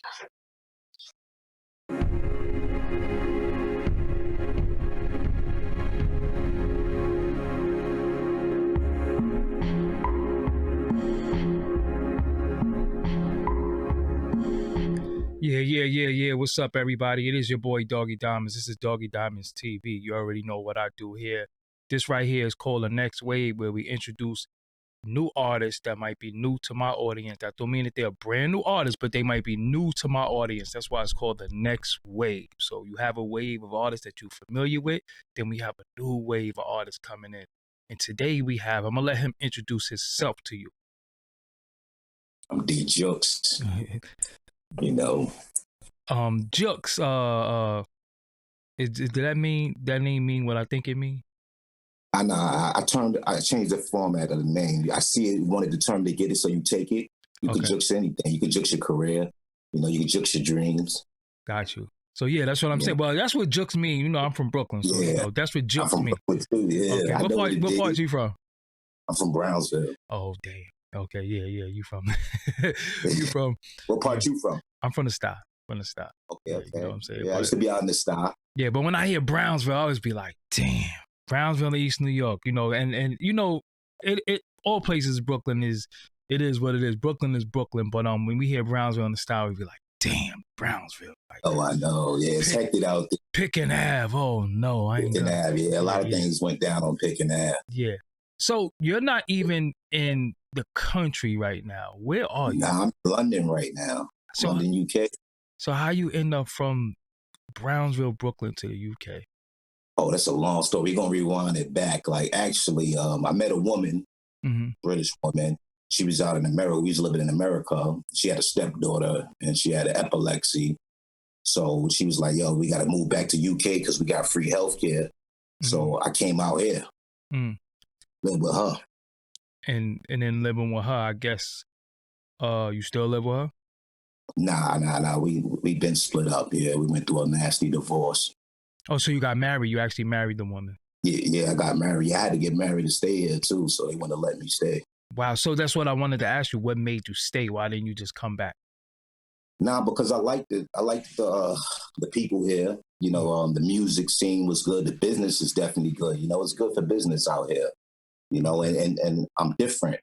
Yeah. What's up, everybody? It is your boy, Doggie Diamonds. This is Doggie Diamonds TV. You already know what I do here. This right here is called The Next Wave, where we introduce new artists that might be new to my audience. That don't mean that they're brand new artists, but they might be new to my audience. That's why it's called The Next Wave. So you have a wave of artists that you're familiar with, then we have a new wave of artists coming in. And today I'm going to let him introduce himself to you. I'm D.Jukes. You know, Jukes. Did that name mean what I think it mean? I know. I changed the format of the name. I see it. You wanted the term to get it, so you take it. You can jukes anything. You can jukes your career. You know, you can jukes your dreams. Got you. So yeah, that's what I'm saying. Well, that's what jukes mean. You know, I'm from Brooklyn, so you know, that's what jukes mean. Too, yeah. Okay. What part you from? I'm from Brownsville. Oh damn. Okay, yeah. You from? You from? What part you from? I'm from the Style. Okay. You know what I'm saying? Yeah, I used to be out in the Style. Yeah, but when I hear Brownsville, I always be like, damn, Brownsville, East New York. You know, and you know, it all places Brooklyn is. It is what it is. Brooklyn is Brooklyn, but when we hear Brownsville in the Style, we be like, damn, Brownsville. Like, oh, I know. Yeah, it's hectic out there. Pickin' Ave. Oh no, I ain't. Pickin' Ave. Yeah, a lot of things went down on Pickin' Ave. Yeah. So you're not even in the country right now. Where are you? Nah, I'm in London right now. London, UK. So how you end up from Brownsville, Brooklyn to the UK? Oh, that's a long story. We're gonna rewind it back. Like actually, I met a woman, British woman. She was out in America. We was living in America. She had a stepdaughter and she had epilepsy. So she was like, yo, we gotta move back to UK because we got free healthcare. So I came out here. Live with her. And then living with her, I guess, you still live with her? Nah. We been split up. Yeah, we went through a nasty divorce. Oh, so you got married? You actually married the woman? Yeah, I got married. Yeah, I had to get married to stay here too, so they wouldn't let me stay. Wow, so that's what I wanted to ask you. What made you stay? Why didn't you just come back? Nah, because I liked the people here. You know, the music scene was good. The business is definitely good. You know, it's good for business out here. You know, and I'm different.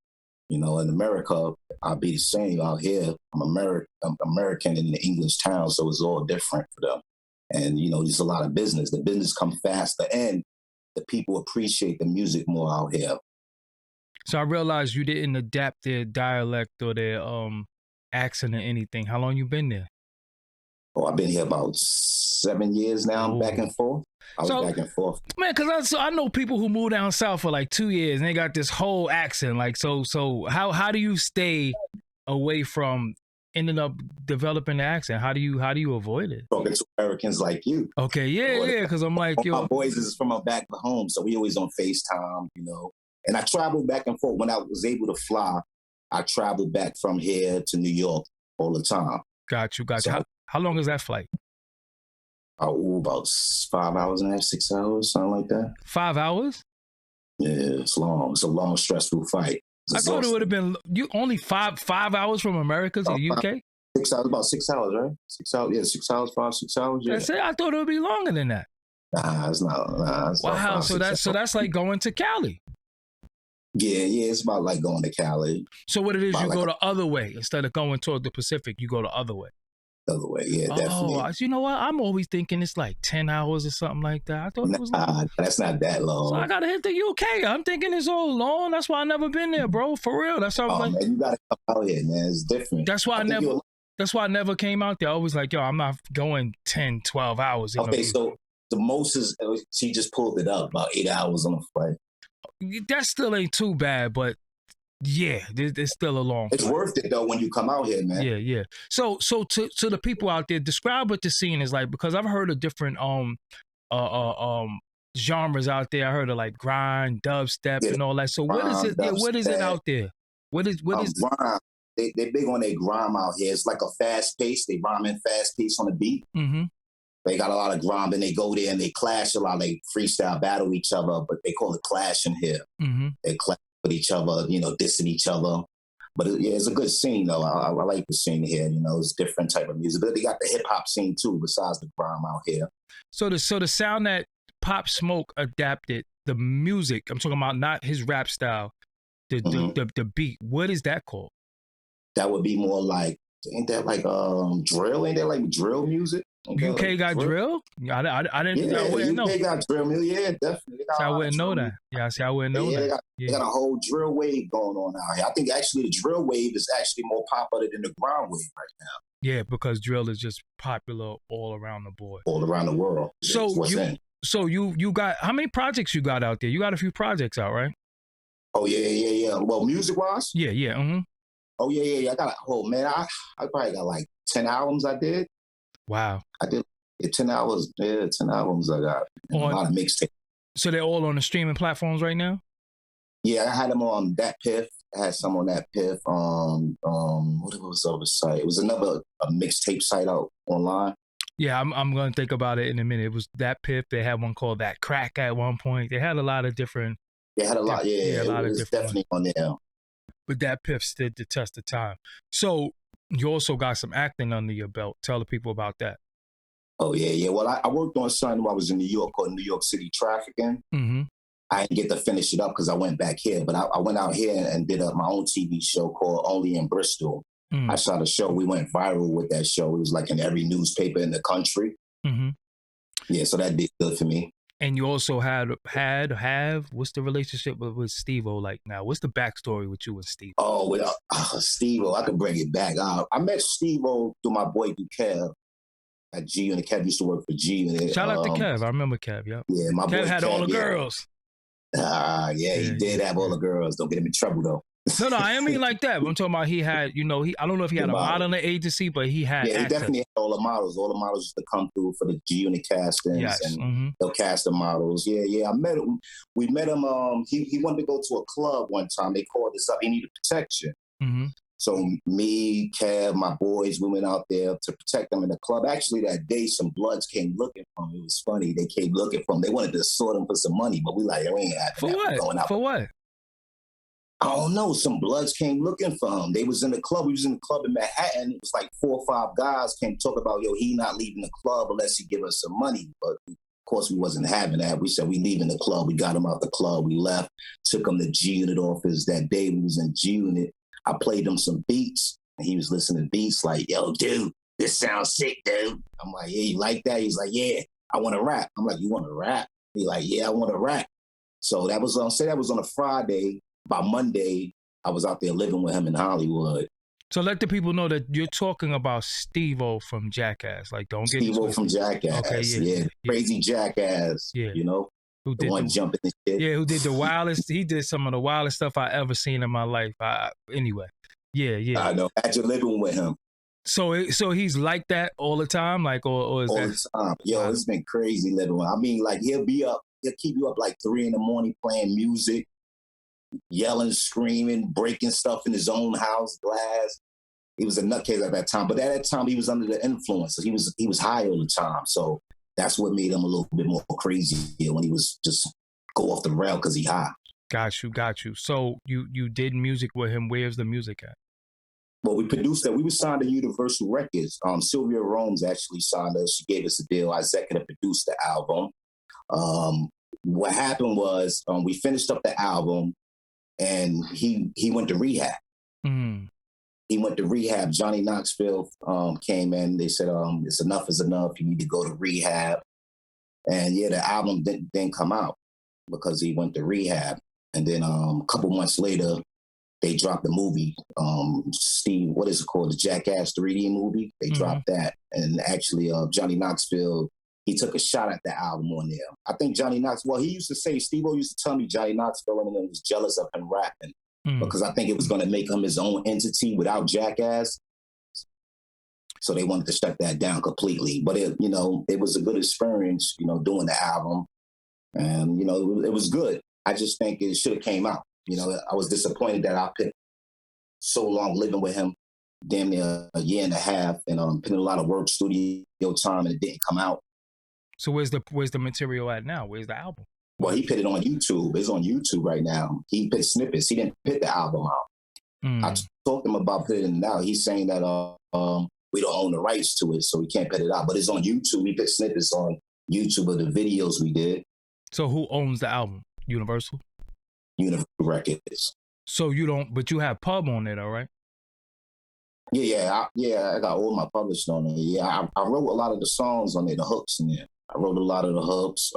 You know, in America, I'll be the same. Out here, I'm American in the English town, so it's all different for them. And, you know, there's a lot of business. The business comes faster, and the people appreciate the music more out here. So I realized you didn't adapt their dialect or their accent or anything. How long you been there? Oh, I've been here about 7 years now. Back and forth. I was back and forth. Man, because I know people who moved down south for like 2 years and they got this whole accent. Like, so how do you stay away from ending up developing the accent? How do you avoid it? Talking to Americans like you. Okay, yeah, because I'm like, yo. My boys is from back home, so we always on FaceTime, you know. And I traveled back and forth. When I was able to fly, I traveled back from here to New York all the time. Got you. So, how long is that flight? About 5 hours and a half, 6 hours, something like that. 5 hours? Yeah, it's long. It's a long, stressful fight. I thought it would have been only five hours from America to the UK. 6 hours, about 6 hours, right? 6 hours, yeah, 6 hours, 6 hours. Yeah. That's it. I thought it would be longer than that. Nah, it's not. Nah, it's wow, not so that's like going to Cali. Yeah, it's about like going to Cali. So what it is, you go the other way instead of going toward the Pacific. You go the other way. The other way, yeah, definitely. Oh, you know what? I'm always thinking it's like 10 hours or something like that. I thought it was long. That's not that long. So I gotta hit the UK. I'm thinking it's all long. That's why I never been there, bro. For real. That's how man, you gotta come out here, man. It's different. That's why I never came out there. I was like, yo, I'm not going 10, 12 hours. Okay, so the most is she just pulled it up about 8 hours on the flight. That still ain't too bad, but yeah, it's still a long It's worth it though when you come out here, man. Yeah. So to the people out there, describe what the scene is like, because I've heard of different genres out there. I heard of like grind, dubstep, and all that. So what is it? Yeah, what is it out there? What is grime? They big on their grime out here. It's like a fast pace. They rhyme in fast pace on the beat. Mm-hmm. They got a lot of grime, and they go there and they clash a lot. They freestyle battle each other, but they call it clashing here. Mm-hmm. They clash with each other, you know, dissing each other. But yeah, it's a good scene though. I like the scene here. You know, it's different type of music. But they got the hip hop scene too, besides the grime out here. So the sound that Pop Smoke adapted, the music, I'm talking about not his rap style, the beat. What is that called? That would be more like, ain't that like drill? Ain't that like drill music? UK like got drill? I didn't. Yeah, I wouldn't know. UK got drill music. Yeah, definitely. See, I wouldn't know that. Yeah, see, I wouldn't know that. They got a whole drill wave going on out here. I think actually the drill wave is actually more popular than the grime wave right now. Yeah, because drill is just popular all around the board, all around the world. So you got, how many projects you got out there? You got a few projects out, right? Oh yeah. Well, music wise. Yeah. Mm-hmm. Oh yeah. I got. Oh man, I probably got like 10 albums. I did. Wow. I did 10 hours. Yeah, 10 albums I got. A lot of mixtapes. So they're all on the streaming platforms right now? Yeah, I had them on that Piff. I had some on that Piff. What was the other site? It was another mixtape site out online. Yeah, I'm gonna think about it in a minute. It was that Piff. They had one called That Crack at one point. They had a lot of different. They had a lot. Yeah, a lot of different. Definitely on there. But that Piff stood the test of time. So you also got some acting under your belt. Tell the people about that. Oh yeah. Well, I worked on something while I was in New York called New York City Trafficking. Mm-hmm. I didn't get to finish it up because I went back here, but I went out here and did my own TV show called Only in Bristol. I shot a show. We went viral with that show. It was like in every newspaper in the country. Mm-hmm. Yeah, so that did good for me. And you also have what's the relationship with Stevo like now? What's the backstory with you and Steve? Oh, with Stevo, I could bring it back. I met Stevo through my boy Kev at G Unit. Kev used to work for G Unit. Shout out to Kev. I remember Kev. Yep. Yeah, my Kev boy had Kev, all the girls. He did have all the girls. Don't get him in trouble though. No, I mean like that. I'm talking about he had, I don't know if he had a modeling agency, but he had. Yeah, he definitely had all the models. All the models used to come through for the G Unit castings, and they'll cast the models. Yeah. I met him. We met him. He wanted to go to a club one time. They called us up. He needed protection. Mm-hmm. So me, Kev, my boys, we went out there to protect them in the club. Actually, that day, some Bloods came looking for him. It was funny. They came looking for him. They wanted to sort him for some money, but we like, we ain't having for that. What? For what? I don't know. Some Bloods came looking for him. They was in the club. We was in the club in Manhattan. It was like 4 or 5 guys came talk about, he not leaving the club unless he give us some money. But of course, we wasn't having that. We said, we leaving the club. We got him out the club. We left, took him to G Unit office. That day we was in G Unit. I played him some beats, and he was listening to beats like, yo, dude, this sounds sick, dude. I'm like, yeah, you like that? He's like, yeah, I want to rap. I'm like, you want to rap? He's like, yeah, I want to rap. So that was on a Friday. By Monday, I was out there living with him in Hollywood. So let the people know that you're talking about Stevo from Jackass. Like, don't get Stevo from Jackass. Okay, yeah. Crazy Jackass. Yeah. Who did the one jumping and shit. Yeah, who did the wildest? He did some of the wildest stuff I ever seen in my life. Anyway, yeah. I know. Imagine living with him. So he's like that all the time, like, or is all that? The time. Yo, it's been crazy living with him. I mean, like he'll keep you up like 3 a.m. playing music, yelling, screaming, breaking stuff in his own house, glass. He was a nutcase at that time, but at that time he was under the influence. So he was high all the time. So that's what made him a little bit more crazy when he was just go off the rail because he high. Got you. So you did music with him. Where's the music at? Well, we produced that. We were signed to Universal Records. Sylvia Rome's actually signed us. She gave us a deal. I executive produced the album. What happened was we finished up the album, and he went to rehab. Mm. He went to rehab. Johnny Knoxville came in. They said, it's enough is enough. You need to go to rehab. And yeah, the album didn't come out because he went to rehab. And then a couple months later, they dropped the movie, Steve, what is it called? The Jackass 3D movie. They dropped that. And actually, Johnny Knoxville, he took a shot at the album on there. I think Johnny Knoxville, he used to say, Steve-O used to tell me Johnny Knoxville and was jealous of him rapping because I think it was going to make him his own entity without Jackass. So they wanted to shut that down completely. But it was a good experience, doing the album. And, it was good. I just think it should have came out. I was disappointed that I put so long living with him, damn near a year and a half, and putting a lot of work, studio time, and it didn't come out. So where's the material at now? Where's the album? Well, he put it on YouTube. It's on YouTube right now. He put snippets. He didn't put the album out. I talked to him about putting it out. He's saying that we don't own the rights to it, so we can't put it out. But it's on YouTube. We put snippets on YouTube of the videos we did. So who owns the album? Universal? Universal Records. So you don't, but you have pub on it, all right? Yeah, I got all my published on it. Yeah, I wrote a lot of the songs on there, the hooks in there. I wrote a lot of the hooks.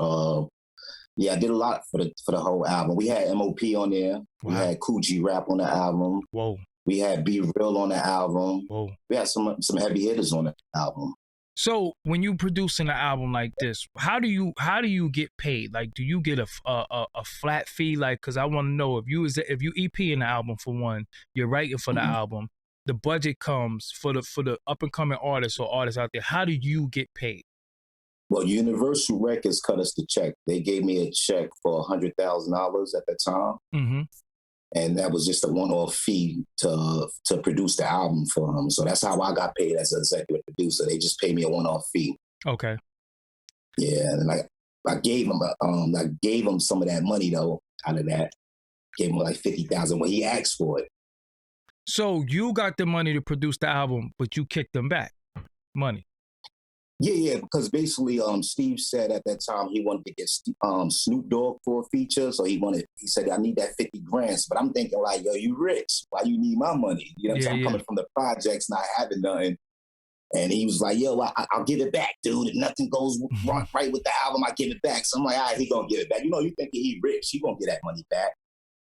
Yeah, I did a lot for the whole album. We had MOP on there. Wow. We had Coogee Rap on the album. Whoa. We had Be Real on the album. Whoa. We had some heavy hitters on the album. So when you producing an album like this, how do you get paid? Like, do you get a flat fee? Like, because I want to know if you EP in the album for one, you're writing for the album, the budget comes for the up and coming artists or artists out there. How do you get paid? Well, Universal Records cut us the check. They gave me a check for $100,000 at the time. Mm-hmm. And that was just a one-off fee to produce the album for them. So that's how I got paid as an executive producer. They just paid me a one-off fee. Okay. Yeah, and I gave him some of that money though. Out of that, gave him like $50,000 when he asked for it. So you got the money to produce the album, but you kicked them back money. Yeah, because basically, Steve said at that time he wanted to get Snoop Dogg for a feature, so he said, I need that $50,000. But I'm thinking like, yo, you rich? Why you need my money? You know what I'm saying? I'm coming from the projects, not having nothing. And he was like, yo, I'll give it back, dude. If nothing goes right with the album, I give it back. So I'm like, all right, he gonna give it back. You know, you thinking he rich, he gonna get that money back.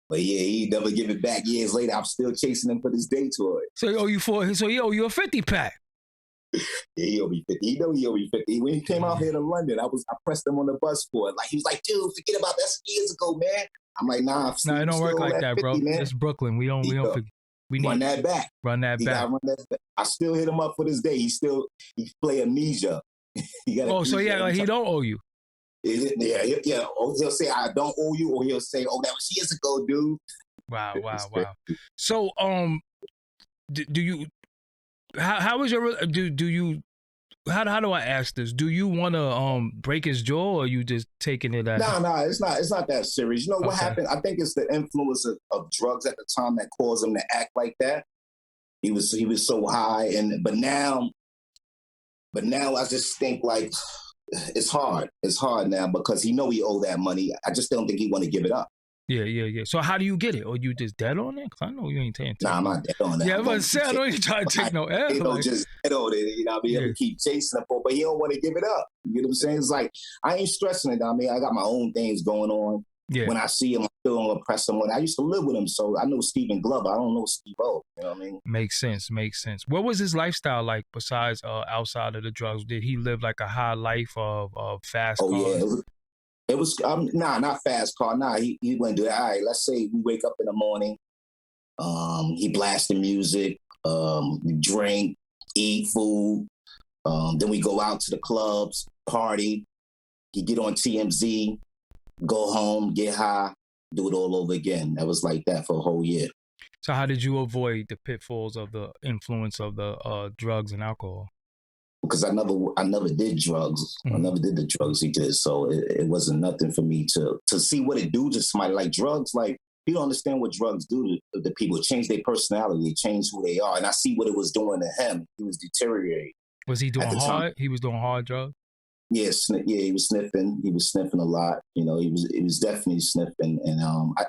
But yeah, he never give it back. Years later, I'm still chasing him for this day tour. So he owe you a 50-pack. Yeah, he owe me 50. He know he owe me 50. When he came out here to London, I pressed him on the bus for it. Like, he was like, dude, forget about that years ago, man. I'm like, nah, it don't work like that, 50, bro. Man. It's Brooklyn. We need run that back. Run that back. I still hit him up for this day. He play amnesia. He don't owe you. Yeah. Or he'll say, I don't owe you, or he'll say, oh, that was years ago, dude. Wow. So, do you? How is your do you? How do I ask this? Do you want to break his jaw, or you just taking it as? No, it's not that serious. You know what happened? I think it's the influence of drugs at the time that caused him to act like that. He was so high, but now I just think like it's hard. It's hard now because he owe that money. I just don't think he want to give it up. Yeah. So how do you get it? Or you just dead on it? Because I know you ain't taking. Nah, I'm not dead on that. Yeah, but I know you trying to take no L. He don't just dead on it. You know what I mean? He'll keep chasing it, but he don't want to give it up. You know what I'm saying? It's like, I ain't stressing it. I mean, I got my own things going on. Yeah. When I see him, I'm still going to press him. I used to live with him, so I know Stephen Glover. I don't know Stevo. You know what I mean? Makes sense. What was his lifestyle like besides outside of the drugs? Did he live like a high life of fast cars? Yeah. It was not fast car. Nah, he wouldn't do that. All right, let's say we wake up in the morning. He blasting music, drink, eat food. Then we go out to the clubs, party. He get on TMZ, go home, get high, do it all over again. That was like that for a whole year. So how did you avoid the pitfalls of the influence of the drugs and alcohol? Because I never did drugs. I never did the drugs he did. So it wasn't nothing for me to see what it do to somebody. Like drugs, like you don't understand what drugs do to the people. It change their personality, it change who they are. And I see what it was doing to him. He was deteriorating. Was he doing hard? He was doing hard drugs? Yeah, he was sniffing. He was sniffing a lot. You know, he was definitely sniffing, and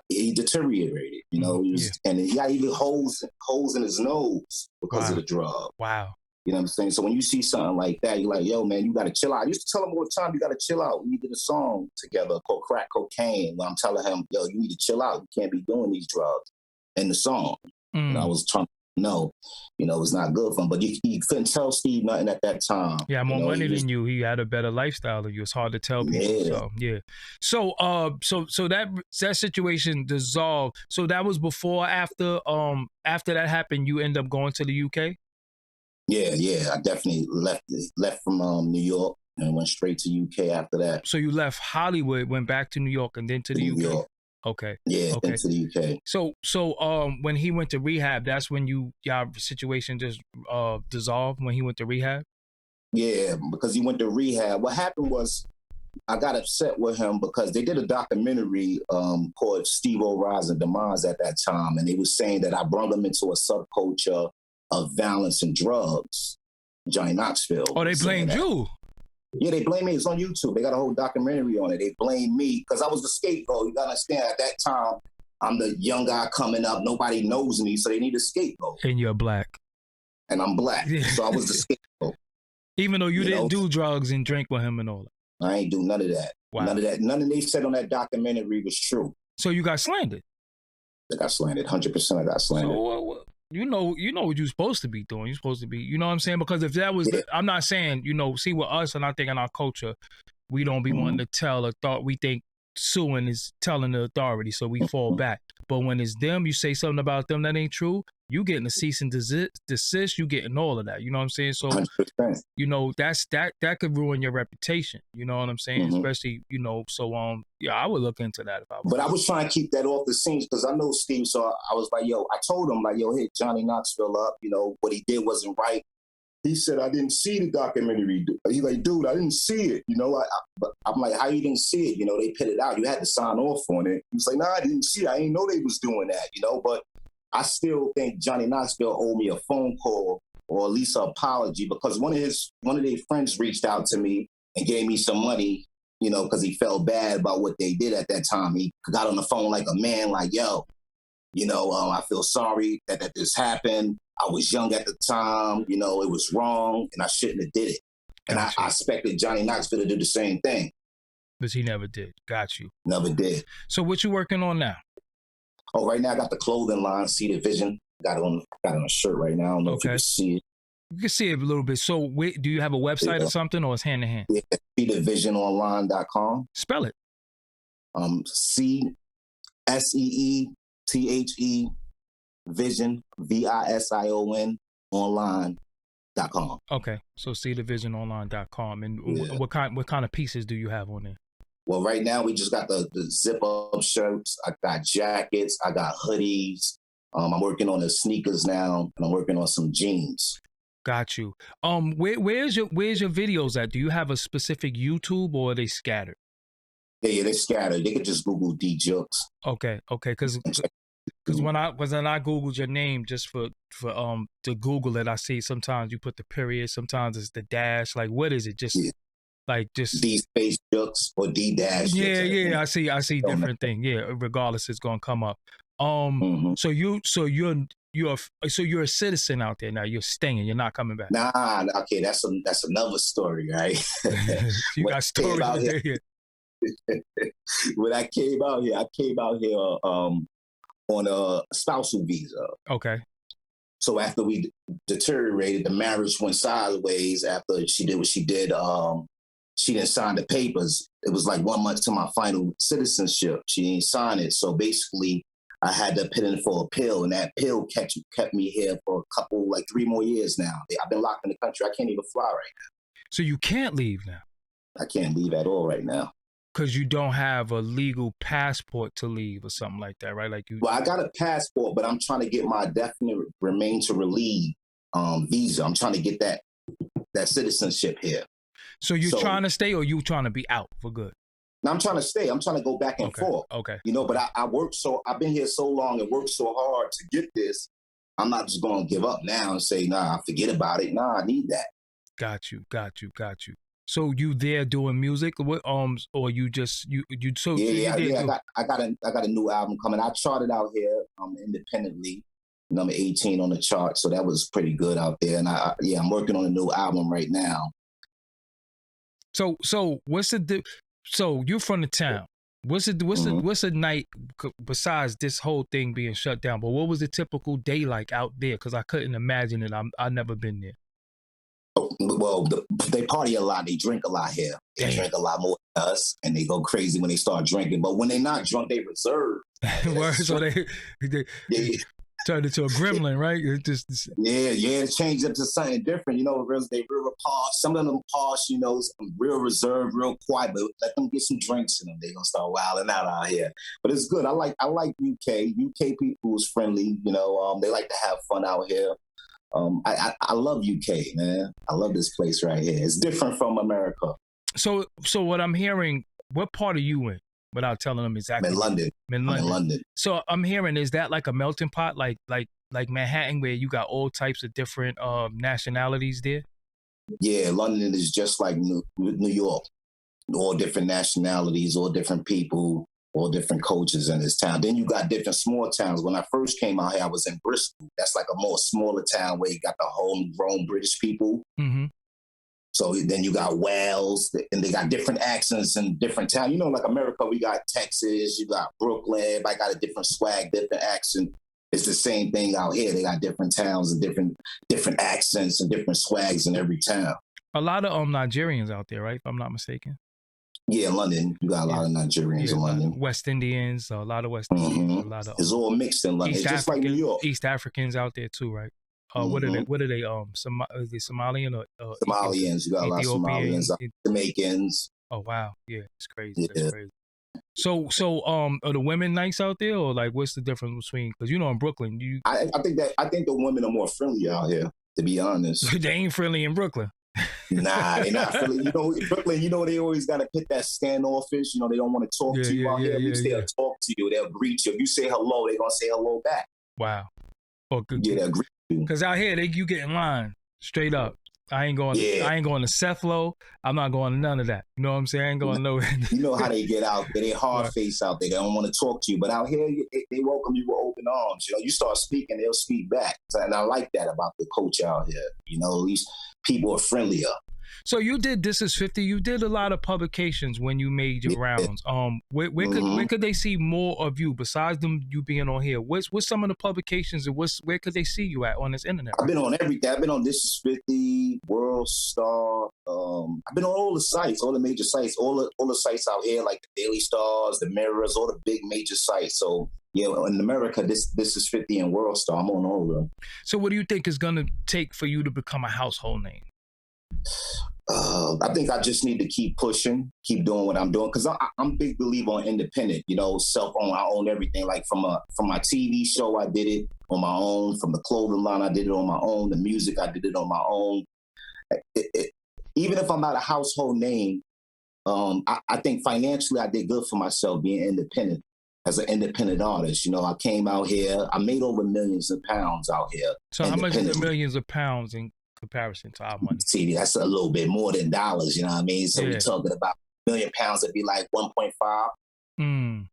he deteriorated. You know, and he got even holes in his nose because of the drug. Wow. You know what I'm saying? So when you see something like that, you're like, yo, man, you got to chill out. I used to tell him all the time, you got to chill out. We did a song together called Crack Cocaine, where I'm telling him, yo, you need to chill out. You can't be doing these drugs in the song. And I was trying to know, it was not good for him. But you couldn't tell Steve nothing at that time. Yeah, more money than you. He had a better lifestyle than you. It's hard to tell people. Yeah. So, yeah. So that situation dissolved. So that was before, after that happened, you end up going to the UK? Yeah, I definitely left from New York and went straight to UK after that. So you left Hollywood, went back to New York, and then to the UK. York. Okay. Yeah, okay. Then to the UK. So when he went to rehab, that's when y'all situation just dissolved when he went to rehab? Yeah, because he went to rehab. What happened was I got upset with him because they did a documentary called Stevo-O Rise and Demise at that time, and they was saying that I brought them into a subculture of violence and drugs. Johnny Knoxville. Oh, they blamed you. Yeah, they blame me. It's on YouTube. They got a whole documentary on it. They blame me because I was the scapegoat. You gotta understand, at that time, I'm the young guy coming up. Nobody knows me, so they need a scapegoat. And you're black. And I'm black, so I was the scapegoat. Even though you didn't do drugs and drink with him and all that. I ain't do none of that. Wow. None of that. None of they said on that documentary was true. So you got slandered. I got slandered. 100% I got slandered. So, you know what you're supposed to be doing. You're supposed to be, you know what I'm saying? Because if that was, I'm not saying, see, with us, and I think in our culture, we don't be wanting to tell we think suing is telling the authority, so we fall back. But when it's them, you say something about them that ain't true, you getting a cease and desist, you getting all of that. You know what I'm saying? So, 100%. That could ruin your reputation. You know what I'm saying? Especially, so yeah, I would look into that if I was. But I was trying to keep that off the scenes because I know Steve. So I was like, I told him like, hit Johnny Knoxville up. What he did wasn't right. He said, I didn't see the documentary. He's like, dude, I didn't see it. But I'm like, how you didn't see it? They put it out. You had to sign off on it. He was like, I didn't see it. I didn't know they was doing that, But I still think Johnny Knoxville owed me a phone call or at least an apology because one of their friends reached out to me and gave me some money, because he felt bad about what they did at that time. He got on the phone like a man, like, I feel sorry that this happened. I was young at the time, it was wrong and I shouldn't have did it. And I expected Johnny Knoxville to do the same thing. But he never did. Got you. Never did. So what you working on now? Oh, right now I got the clothing line, See the Vision. Got it on a shirt right now. I don't know if you can see it. You can see it a little bit. So do you have a website or something, or it's hand in hand? Yeah, SeeTheVisionOnline.com. Spell it. CSEETHE Vision VISION online.com. Okay, so SeeTheVisionOnline.com. And what kind of pieces do you have on there? Well, right now we just got the zip-up shirts. I got jackets. I got hoodies. I'm working on the sneakers now, and I'm working on some jeans. Got you. Where's your videos at? Do you have a specific YouTube or are they scattered? Yeah, they're scattered. They could just Google D.Jukes. Okay, because when I Googled your name just for to Google it, I see sometimes you put the period, sometimes it's the dash. Like, what is it? Just like just D space Jukes or D dash. Yeah. I see different thing. Yeah, regardless, it's gonna come up. So you're a citizen out there now. You're staying. You're not coming back. Nah. Okay, that's another story, right? You got stories out here. When I came out here on a spousal visa. Okay. So after we deteriorated, the marriage went sideways. After she did what she did, she didn't sign the papers. It was like 1 month to my final citizenship. She didn't sign it. So basically, I had to put in for a pill, and that pill kept me here for a couple, like 3 more years now. I've been locked in the country. I can't even fly right now. So you can't leave now? I can't leave at all right now. Because you don't have a legal passport to leave or something like that, right? Well, I got a passport, but I'm trying to get my definite remain to relieve visa. I'm trying to get that citizenship here. So you're trying to stay, or you trying to be out for good? No, I'm trying to stay. I'm trying to go back and forth. Okay. But I've been here so long and worked so hard to get this. I'm not just going to give up now and say, nah, forget about it. Nah, I need that. Got you. So you there doing music, or you just you? So yeah. I got a new album coming. I charted out here independently, number 18 on the chart. So that was pretty good out there. And I'm working on a new album right now. So what's the? So you're from the town. What's a night besides this whole thing being shut down? But what was the typical day like out there? Because I couldn't imagine it. I've never been there. Well, they party a lot. They drink a lot here. They drink a lot more than us, and they go crazy when they start drinking. But when they're not drunk, they reserve. So they turned into a gremlin, right? It changed up to something different. They real posh. Some of them posh, real reserved, real quiet. But let them get some drinks in them. They're gonna start wilding out here. But it's good. I like UK. UK people is friendly. They like to have fun out here. I love UK, man. I love this place right here. It's different from America. So what I'm hearing, what part are you in? Without telling them exactly. I'm in London. In I'm in London. So I'm hearing, is that like a melting pot, like Manhattan, where you got all types of different nationalities there? Yeah, London is just like New York. All different nationalities, all different people, all different cultures in this town. Then you got different small towns. When I first came out here, I was in Bristol. That's like a more smaller town where you got the homegrown British people. Mm-hmm. So then you got Wales, and they got different accents in different towns. You know, like America, we got Texas, you got Brooklyn, everybody got a different swag, different accent. It's the same thing out here. They got different towns and different accents and different swags in every town. A lot of Nigerians out there, right? If I'm not mistaken. Yeah, London. You got a lot of Nigerians in London. West Indians, a lot of West Indians, a lot of. It's all mixed in London. It's just like New York. East Africans out there too, right? What are they? What are they? Is it Somalian or Somalians? You got a lot of Somalians, Jamaicans. Oh wow, yeah, it's crazy. Yeah. That's crazy. So, are the women nice out there, or like, what's the difference between? Because you know, in Brooklyn, I think the women are more friendly out here. To be honest, they ain't friendly in Brooklyn. Nah, they're not friendly. You know, in Brooklyn, you know, they always got to put that standoffish. You know, they don't want to talk to you out here. At least they'll talk to you. They'll greet you. If you say hello, they're gonna say hello back. Wow. Oh, good. Yeah, they'll greet you. Because out here, you get in line straight up. I ain't going. Yeah. I ain't going to Cephalo. I'm not going to none of that. You know what I'm saying? I ain't going nowhere. You know how they get out there. They hard face out there. They don't want to talk to you. But out here, they welcome you with open arms. You know, you start speaking, they'll speak back. And I like that about the culture out here. You know, at least people are friendlier. So you did This Is 50. You did a lot of publications when you made your rounds. Where could they see more of you besides you being on here? What's some of the publications and where could they see you at on this internet? I've been on everything. I've been on This Is 50, World Star. I've been on all the sites, all the major sites, all the sites out here, like the Daily Stars, the Mirrors, all the big major sites. So yeah, in America, this Is 50 and World Star. I'm on all of them. So what do you think is gonna take for you to become a household name? I think I just need to keep pushing, keep doing what I'm doing, because I'm a big believer on independent, you know, self-owned. I own everything. Like from my TV show, I did it on my own. From the clothing line, I did it on my own. The music, I did it on my own. Even if I'm not a household name, I think financially I did good for myself being independent as an independent artist. You know, I came out here, I made over millions of pounds out here. So how much is the millions of pounds in comparison to our money? See, that's a little bit more than dollars, you know what I mean? So we're talking about £1 million, it'd be like 1.5 in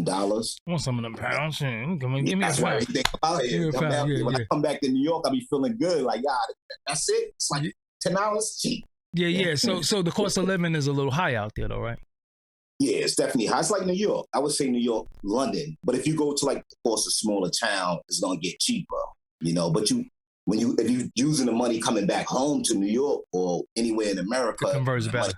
dollars. I want some of them pounds. Give me that's a why pound. everything about it. When I come back to New York, I'll be feeling good. Like, that's it. It's like $10 cheap. Yeah. So the cost of living is a little high out there, though, right? Yeah, it's definitely high. It's like New York. I would say New York, London. But if you go to like, of course, a smaller town, it's gonna get cheaper, you know. But if you're using the money coming back home to New York or anywhere in America, it converts better.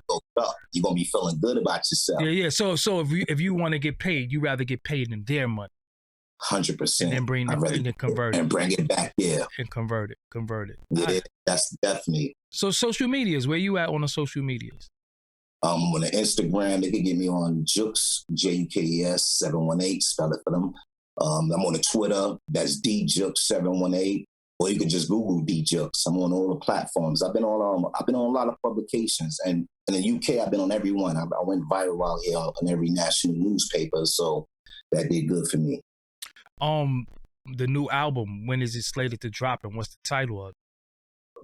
You're gonna be feeling good about yourself. Yeah. So if you want to get paid, you rather get paid in their money. 100%. And then bring it, convert it, and bring it back there and convert it. Yeah, that's definitely. So social medias, where you at on the social medias? On the Instagram, they can get me on Jukes, Jukes 718. Spell it for them. I'm on the Twitter. That's D.Jukes 718. Or you can just Google D.Jukes. I'm on all the platforms. I've been on a lot of publications, and in the UK, I've been on every one. I went viral out here on every national newspaper, so that did good for me. The new album, when is it slated to drop, and what's the title of it?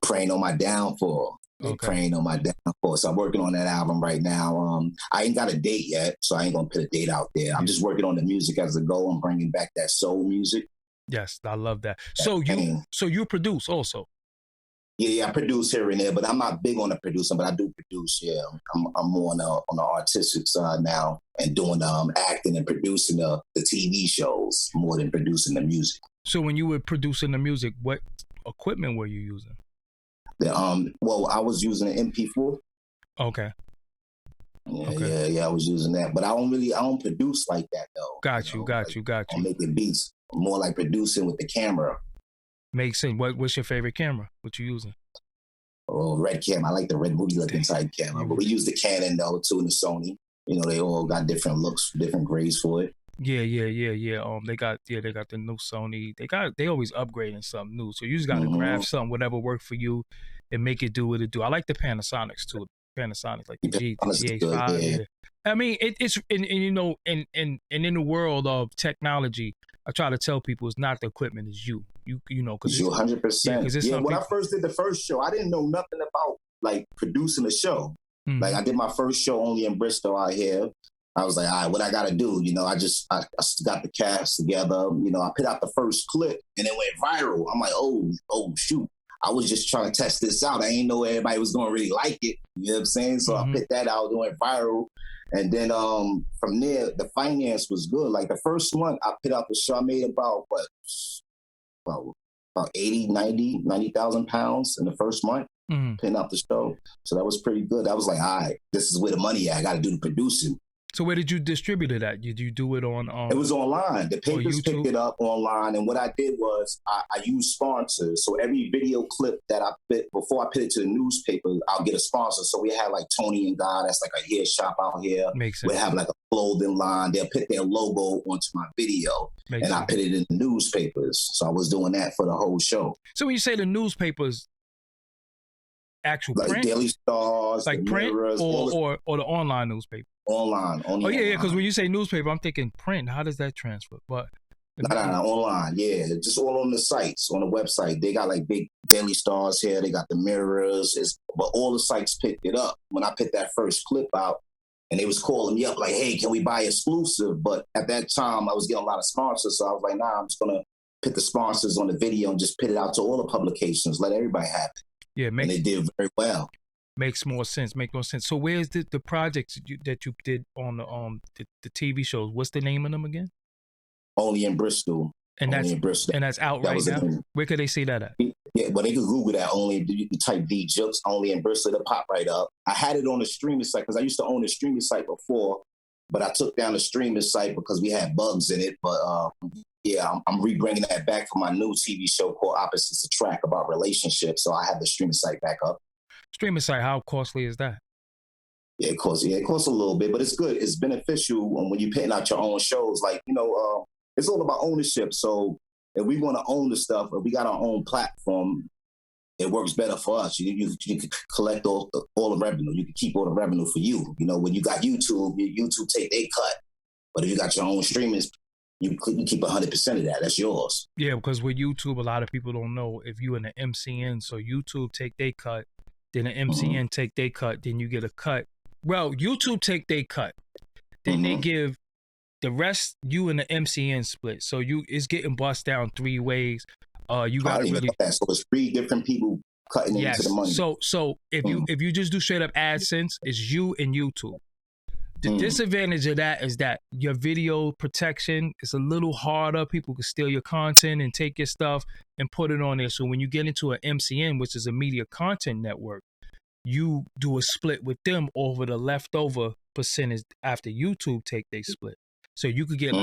Praying on My Downfall. Praying on My Downfall. So I'm working on that album right now. I ain't got a date yet, so I ain't gonna put a date out there. I'm just working on the music as I go. I'm bringing back that soul music. Yes, I love that. So you produce also? Yeah, I produce here and there, but I'm not big on the producing, but I do produce. Yeah, I'm more on the artistic side now, and doing acting and producing the TV shows more than producing the music. So when you were producing the music, what equipment were you using? Well, I was using an MP4. Okay. Yeah, I was using that, but I don't produce like that though. Got you. I'm making beats, more like producing with the camera. Makes sense. What's your favorite camera? What you using? Oh, red camera. I like the red booty looking type camera, but we use the Canon though too, and the Sony. You know, they all got different looks, different grades for it. Yeah. They got the new Sony. They always upgrading something new. So you just gotta grab something, whatever worked for you, and make it do what it do. I like the Panasonics too. Panasonic, like the Honestly, good, GH5. yeah. Yeah. I mean, it's and you know, and in the world of technology, I try to tell people it's not the equipment, it's you. You know, because You it's 100%. it's Yeah, some when I people. first did the first show, I didn't know nothing about like producing a show. Like I did my first show only in Bristol out here. I was like, all right, what I gotta do? You know, I got the cast together. You know, I put out the first clip and it went viral. I'm like, oh shoot. I was just trying to test this out. I ain't know everybody was gonna really like it. You know what I'm saying? So I put that out, it went viral. And then from there, the finance was good. Like the first month I put out the show, I made about 80, 90,000 pounds in the first month, putting out the show. So that was pretty good. I was like, all right, this is where the money at. I got to do the producing. So where did you distribute it at? Did you do it on? It was online. The papers picked it up online. And what I did was I used sponsors. So every video clip that I put, before I put it to the newspaper, I'll get a sponsor. So we had like Tony and God, that's like a hair shop out here. Makes sense. We have like a clothing line. They'll put their logo onto my video. Makes and sense. I put it in the newspapers. So I was doing that for the whole show. So when you say the newspapers, actual like print? Daily Stars, like print Mirrors, or the online newspaper? Online. Only oh, yeah, online. yeah, because when you say newspaper, I'm thinking print. How does that transfer? But No, online. Yeah, just all on the sites, on the website. They got like big Daily Stars here. They got the Mirrors. But all the sites picked it up. When I put that first clip out, and they was calling me up like, hey, can we buy exclusive? But at that time, I was getting a lot of sponsors. So I was like, nah, I'm just going to put the sponsors on the video and just put it out to all the publications. Let everybody have it. Yeah, and they did very well. Makes more sense. So where's the projects that you did on the TV shows? What's the name of them again? Only in Bristol. And that's out right now. Where could they see that at? Yeah, well, they could Google that. Only you can type D.Jukes Only in Bristol. It'll pop right up. I had it on the streaming site because I used to own a streaming site before, but I took down the streaming site because we had bugs in it. But yeah, I'm rebringing that back for my new TV show called Opposites Attract about relationships. So I have the streaming site back up. Streaming site, how costly is that? Yeah, it costs a little bit, but it's good. It's beneficial when you're putting out your own shows. Like, it's all about ownership. So if we want to own the stuff, if we got our own platform, it works better for us. You can collect all the revenue. You can keep all the revenue for you. When you got YouTube, YouTube take their cut. But if you got your own streamers, you keep 100% of that. That's yours. Yeah, because with YouTube, a lot of people don't know if you in the MCN. So YouTube take their cut, then the MCN take their cut, then you get a cut. Well, YouTube take their cut. Then they give the rest, you and the MCN split. So it's getting bust down 3 ways. You got to really. So it's 3 different people cutting into the money. So if you just do straight up AdSense, it's you and YouTube. The disadvantage of that is that your video protection is a little harder. People can steal your content and take your stuff and put it on there. So when you get into an MCN, which is a media content network, you do a split with them over the leftover percentage after YouTube take their split. So you could get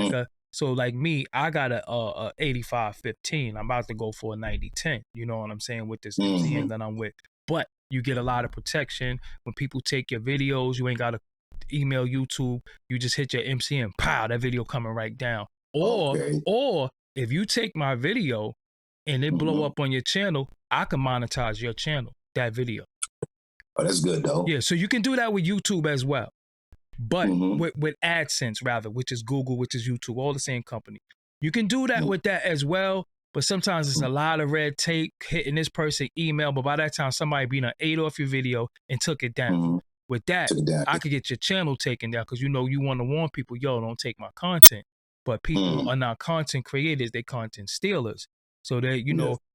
like me, I got a 85-15. I'm about to go for a 90-10. You know what I'm saying, with this MCN that I'm with. But you get a lot of protection. When people take your videos, you ain't got to email YouTube. You just hit your MCN, pow, that video coming right down. Or if you take my video and it blow up on your channel, I can monetize your channel, that video. Oh, that's good though. Yeah, so you can do that with YouTube as well. But with AdSense, rather, which is Google, which is YouTube, all the same company. You can do that with that as well, but sometimes it's a lot of red tape, hitting this person email, but by that time, somebody ate off your video and took it down. With that, I could get your channel taken down because you want to warn people, yo, don't take my content. But people are not content creators, they content stealers. So they,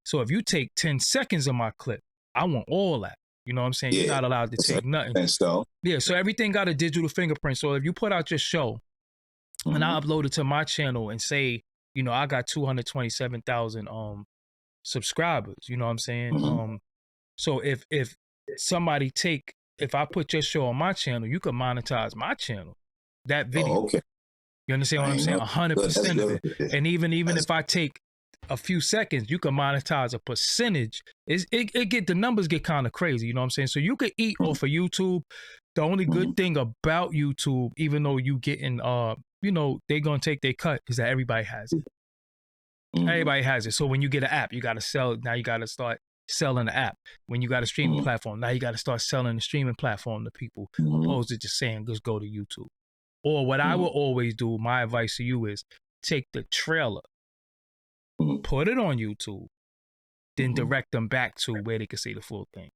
so if you take 10 seconds of my clip, I want all that. You know what I'm saying? You're not allowed to take nothing. Yeah, so everything got a digital fingerprint. So if you put out your show and I upload it to my channel and say, I got 227,000 subscribers, you know what I'm saying? So if somebody if I put your show on my channel, you could monetize my channel, that video. Oh, okay. You understand what I'm saying? 100% of it. And even if I take a few seconds, you can monetize a percentage. The numbers get kind of crazy, you know what I'm saying? So you could eat off of YouTube. The only good thing about YouTube, even though you getting they're gonna take their cut, is that everybody has it. Everybody has it. So when you get an app, you gotta sell it. Now you gotta start selling the app. When you got a streaming platform, now you got to start selling the streaming platform to people, opposed to just saying, just go to YouTube. Or what I will always do, my advice to you is take the trailer, put it on YouTube, then direct them back to where they can see the full thing.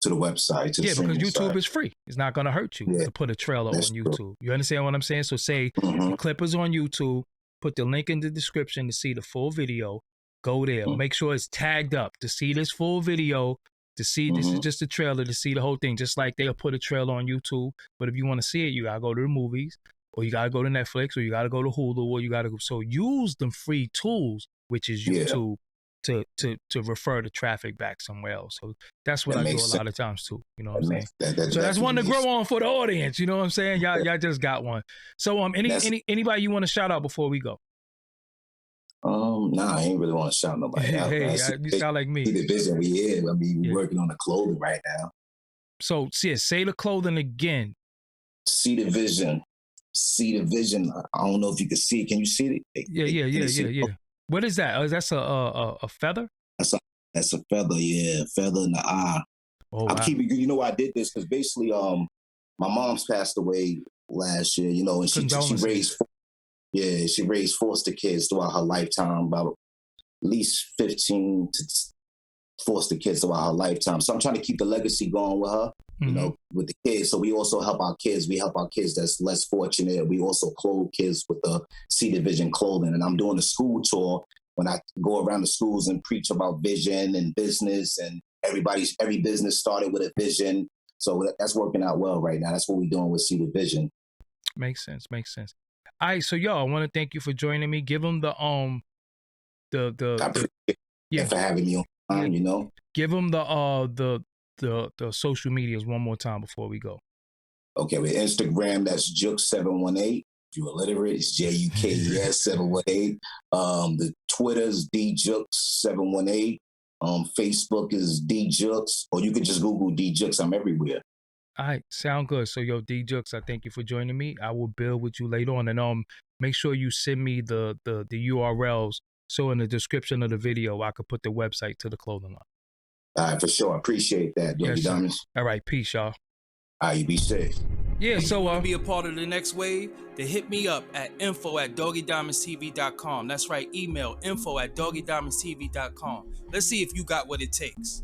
To the website. To the because YouTube site. is free. It's not going to hurt you to put a trailer on YouTube. True. You understand what I'm saying? So say the clip is on YouTube, put the link in the description to see the full video. Go there. Make sure it's tagged up to see this full video, to see this is just a trailer, to see the whole thing. Just like they'll put a trailer on YouTube. But if you want to see it, you got to go to the movies, or you got to go to Netflix, or you got to go to Hulu, or you got to go. So use them free tools, which is YouTube. To refer the traffic back somewhere else. So that's what I do a lot of times too. You know what I'm saying? So that's one to grow on for the audience. You know what I'm saying? Y'all just got one. So anybody you want to shout out before we go? Nah, I ain't really want to shout nobody out. Hey, you sound like me. See the vision we in. I mean, we're working on the clothing right now. So say the clothing again. See the vision. See the vision. I don't know if you can see it. Can you see it? Yeah. What is that? Oh, that's a feather? That's a feather, yeah. Feather in the eye. Oh, I'm keeping, you know, I did this because basically my mom's passed away last year, you know, and she raised foster kids throughout her lifetime, about at least 15 to foster kids throughout her lifetime. So I'm trying to keep the legacy going with her, you know, with the kids. So we also help our kids. We help our kids that's less fortunate. We also clothe kids with the C Division clothing. And I'm doing a school tour when I go around the schools and preach about vision and business, and every business started with a vision. So that's working out well right now. That's what we're doing with C Division. Makes sense. All right, so I want to thank you for joining me. Give them the for having me on, you know. Give them the social medias one more time before we go. Okay, with Instagram, that's Jukes718. If you're illiterate, it's JUKES 718. The Twitter's D.Jukes718. Facebook is D.Jukes, or you can just Google D.Jukes. I'm everywhere. All right, sound good. So D.Jukes, I thank you for joining me. I will build with you later on, and make sure you send me the URLs, so in the description of the video I could put the website to the clothing line. All right, for sure. I appreciate that, Doggie Diamonds. All right, peace, y'all. All right, you be safe. Yeah, so be a part of the next wave, then hit me up at info@doggiediamondstv.com. That's right, email info@doggiediamondstv.com. Let's see if you got what it takes.